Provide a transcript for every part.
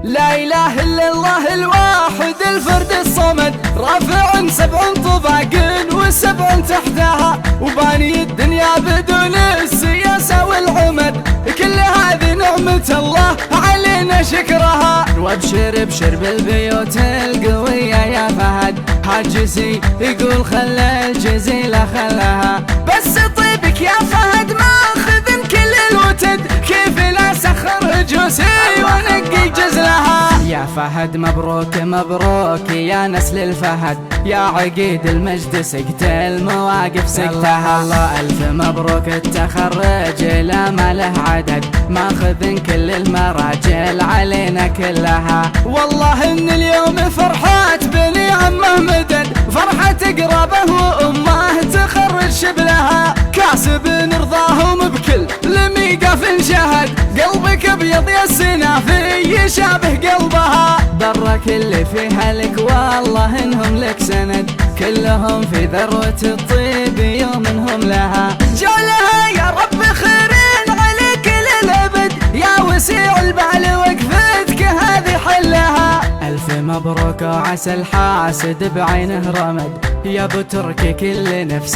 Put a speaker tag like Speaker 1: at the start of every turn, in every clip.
Speaker 1: لا إله إلا الله الواحد الفرد الصمد، رافع 7 طباق و7 تحتها، وباني الدنيا بدون السياسة والعمد. كل هذه نعمة الله علينا شكرها. وابشر ابشر بالبيوت القوية يا فهد، حاجزي يقول خلى الجزيلة خلاها. بس طيبك يا فهد ماخذ كل الوتد، كيف لا سخر جوسي ونقي جزلها. يا فهد مبروك مبروك يا نسل الفهد، يا عقيد المجد سقت المواقف سقتها. الله ألف مبروك التخرج لا ما له عدد، ماخذ كل المراجل علينا كلها. والله إن اليوم فرحات بني عمه مدد، فرحة قرابه وأمه تخرج شبلها. كاسب نرضاهم بكل لميقف شهد، قلبك ابيض يا السنافي يشابه قلبها. برك اللي فيها لك والله انهم لك سند، كلهم في ذروة الطيب يومهم لها. جعلها يا رب خيرين عليك للأبد، يا وسيع البال وقفتك هذه حلها. ألف مبروك وعسى الحاسد بعينه رمد، يا ابو تركي كل نفس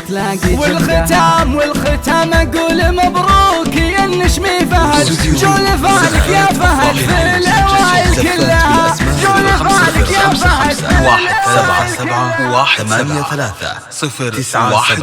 Speaker 1: تلاقي جنبها. والختام اقول مبروك يا النشمي فهد، جول فالك يا فهد في الاوائل كلها. جول فالك يا فهد.
Speaker 2: 177 183 0 9 1